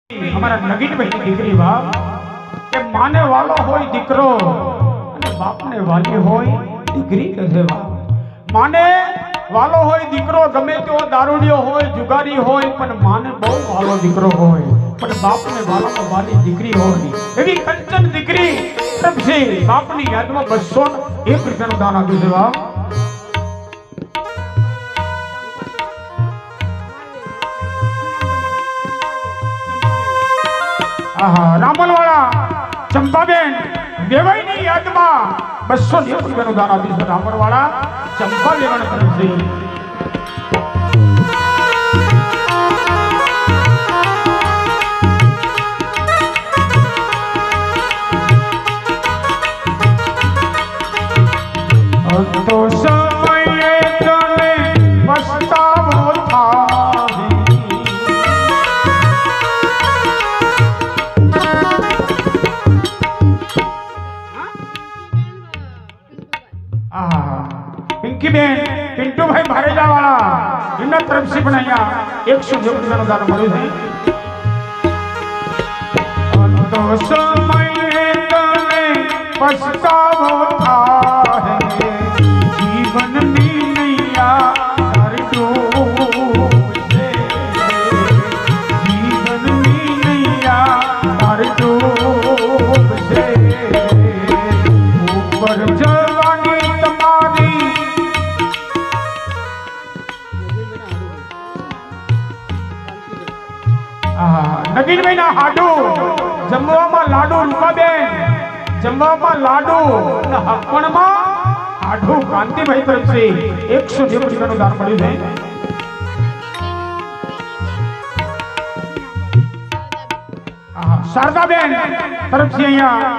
हमारा नगीन भाई दीकरी बाप के माने वालो होय दीकरो અને બાપને વાલી હોય દીકરી કહે બાપ માને વાલો હોય દીકરો ગમે તેવો દારૂડિયો હોય જુગારી હોય પણ માને બહુ વાલો દીકરો હોય પણ બાપને વાલો વાલી દીકરી હોય એવી કંચન દીકરી પ્રભસે બાપની યાદમાં 201 રૂપિયાનું દાન આપ્યું છે બાપ रामलवाड़ा चंपाबेन वेवाईनी यादમાં 201 રૂપિયાનું દાન આપ્યું છે રામલવાડા ચંપા વેવાણ તરફથી તો સમયે તને પસ્તાવો पिंकी बेन पिंटू भाई भारेजा वाला इनना तरफ से बनाया 110 રૂપિયાનું દાન મળ્યું છે તો સમયે તને પસ્તાવો થાય જીવનની નૈયા તારી ડૂબશે જીવનની નૈયા તારી ડૂબશે ઉપર જવાની તમારી नगीन भाई ना हाडू जमवामा लाडू रूपाबेन जमवामा लाडू ना हकणमा हाडू कांतिभाई तरफ से 110 રૂપિયાનું દાન મળ્યું છે શારદાબેન તરફથી અહીંયા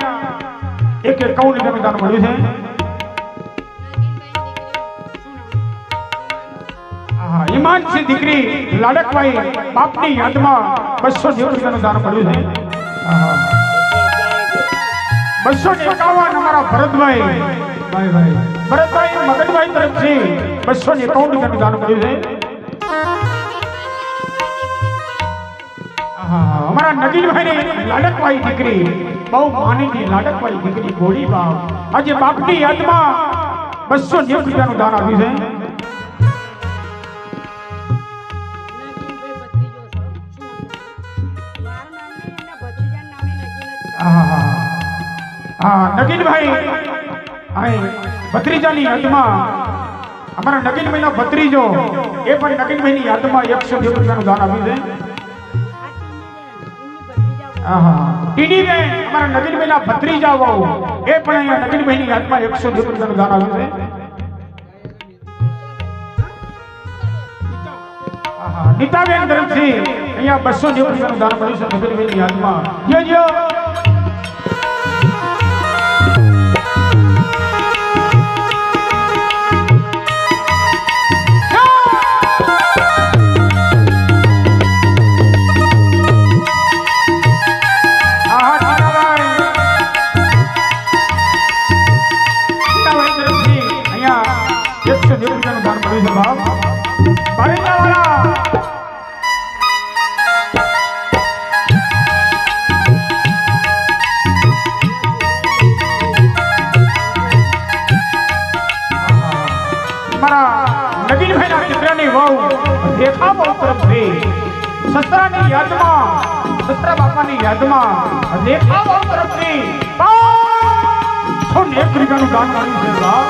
51 રૂપિયાનું દાન મળ્યું છે ઈમાનસી દીકરી લાડકભાઈ બાપની યાદમાં 210 રૂપિયાનું દાન મળ્યું છે 251 અમારા ભરતભાઈ ભરતભાઈ મગનભાઈ તરફથી 251 રૂપિયાનું દાન મળ્યું છે અમારા નગીનભાઈ લાડકભાઈ દીકરી બહુ માનીની લાડકભાઈ દીકરી ગોળી બાપ આજે બાપની યાદમાં 210 રૂપિયાનું દાન આવ્યું છે नगीन भाई आए भत्रीजानी यादમાં हमारा नगीन भाई નો भत्रीજો એ પણ नगीन भाई ની યાદમાં 110 રૂપિયાનું દાન આપ્યું છે ટીડી બેન हमारा नगीन भाई ના भत्रीजा વહુ એ પણ અહીંયા नगीन भाई ની યાદમાં 110 રૂપિયાનું દાન આપ્યું છે નીતાબેન તરફથી અહીંયા 210 રૂપિયાનું દાન મળ્યું છે नगीन भाई ની યાદમાં જો नगीन भाई ना चित्रानी वहू देखा बहु तरफથી સસરાની યાદમાં સસરા બાપાની યાદમાં देखा बहु तरफથી 101 રૂપિયાનું દાન કર્યું છે બાપ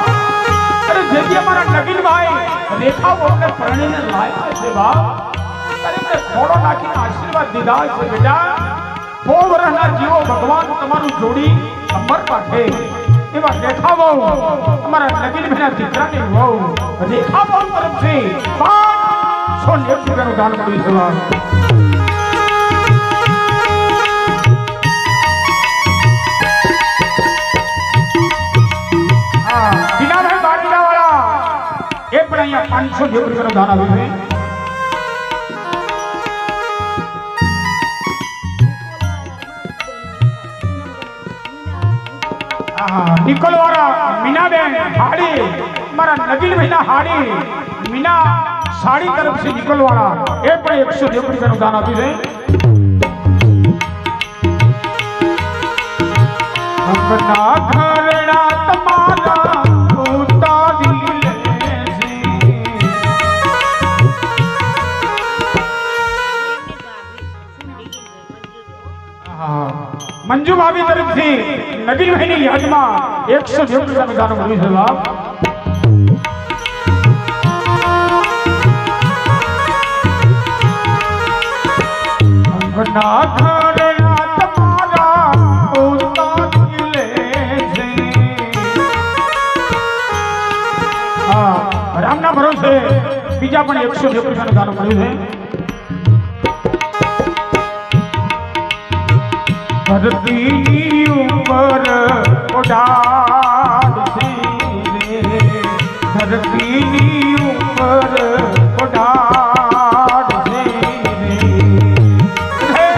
અરે જેથી અમારા નગીન ભાઈ देखा बहुને પરણીને લાવ્યા છે બાપ અરે તે થોડો નાખીને આશીર્વાદ દીધા છે બેટા બહુ વરહના જીવો ભગવાન તમારું જોડી અમર રાખે એવા देखा बहु हमारा नगीन भाई ना चित्रानी वहू देखा बहु तरफથી 101 રૂપિયાનું દાન કર્યું છે બાપ ટીનાભાઈ બારીડા વાળા એ પણ અહીંયા 510 રૂપિયાનું દાન આવ્યું છે निकोलवाड़ा मीनाबेन हाड़ी मारा नगीन महीना हाड़ी मीना साड़ी तरफ से निकोलवाड़ा ए पर 110 રૂપિયાનું દાન આપ્યું છે। મંજુ ભાભી તરફથી નગીન ભાઈની યાદમાં 100 રૂપિયાનું દાન મળ્યું છે બાપ. અંગના ઘરના તમારા ઉતારી લે છે. રામના ભરોસે બીજા પણ 100 રૂપિયાનું દાન મળ્યું છે. ધરતી ઉપર ઉડાડશે રે, ધરતીની ઉપર ઉડાડશે રે.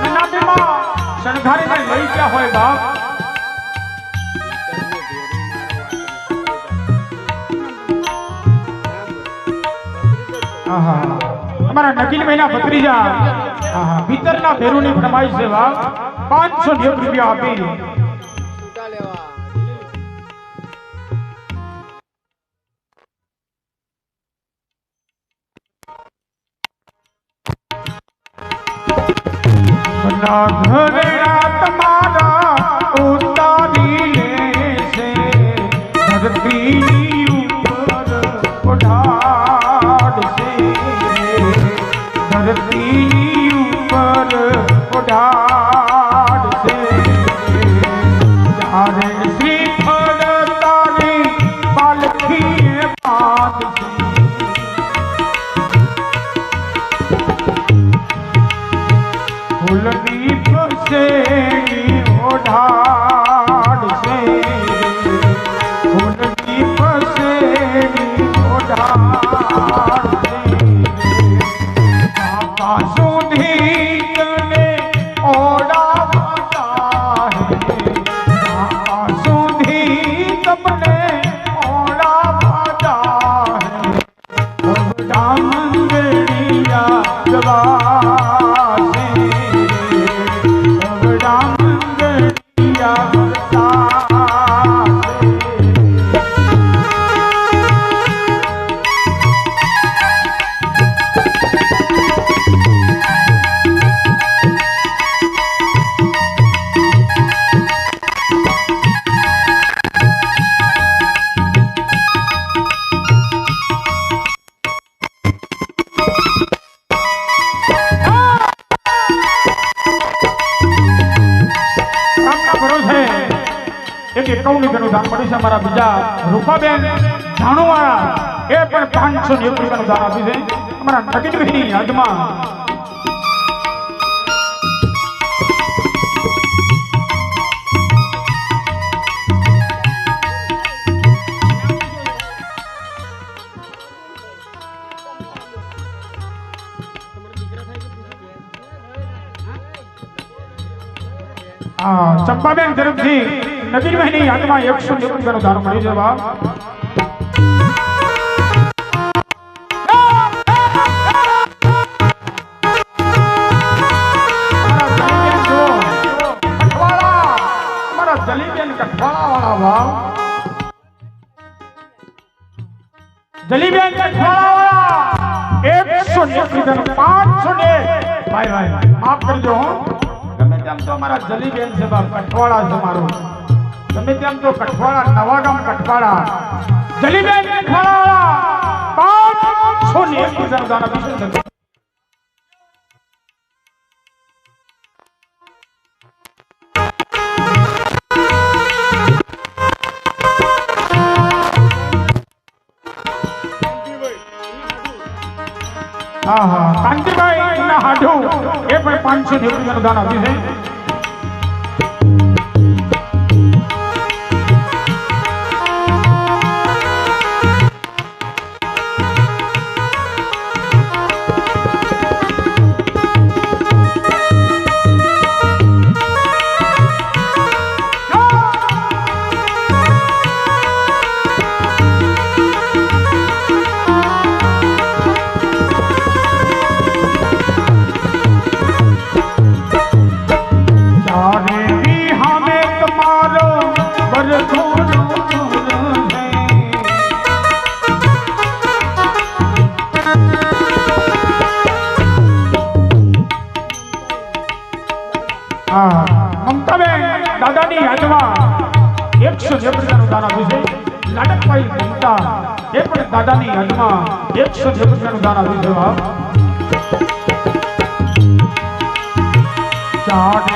નાના બેમાં શણગારીને લઈ ગયા હોય બાપ. અમારા નકીલ મહિના ભત્રીજા ભીતરના ભેરુની ફરમાઈશ છે બાપ. 590 રૂપિયા આપી ઘરેણા તમારા ઉતારી લેશે, ધરતી ઉપર ઉડાડશે, ધરતી ઉપર ઉડાડશે. જ્યારે શ્રીફળ તારી પાલખીએ બાંધશે, ફૂલની પસેડી ઓઢાડશે, ફૂલની પસેડી ઓઢાડશે. બાપા સુધી તને ઓઢાડતા હે, બાપા સુધી તમને ઓઢાડતા હે. અવડા મંગળિયા ગવાશે, અવડા મંગળિયા વરસાશે. એક 51 રૂપિયાનું દાન મળ્યું છે. અમારા બીજા રૂપાબેન જાણુવાળા એ પણ 590 રૂપિયાનું દાન આપ્યું છે અમારા નગીનભાઈની યાદમાં. ચંપાબેન તરફથી નગીનભાઈની યાદમાં 190 રૂપિયાનું દાન મળ્યું છે બાપ. જલીબેન કઠવાળા વાળા જલીબેન કઠવાળા વાળા 190 રૂપિયાનું 500 ભાઈ માફ કરજો. ગમે તેમ તો અમારા જલીબેન છે બાપ, કઠવાળા છે મારું. ગમે તેમ તો કઠવાળા, નવાગામ કઠવાળા, જલીબેન કઠવાળા 590 રૂપિયાનું દાન આપ્યું છે. કાંતિભાઈ ના હાડુ એ પણ 590 રૂપિયાનું દાન આપ્યું છે. હદમાં 102 રૂપિયાનું દાન આપ્યું છે લાડકભાઈ મમતા એ પણ દાદાની હદમાં 102 રૂપિયાનું દાન આપ્યું છે બાપ ચાટ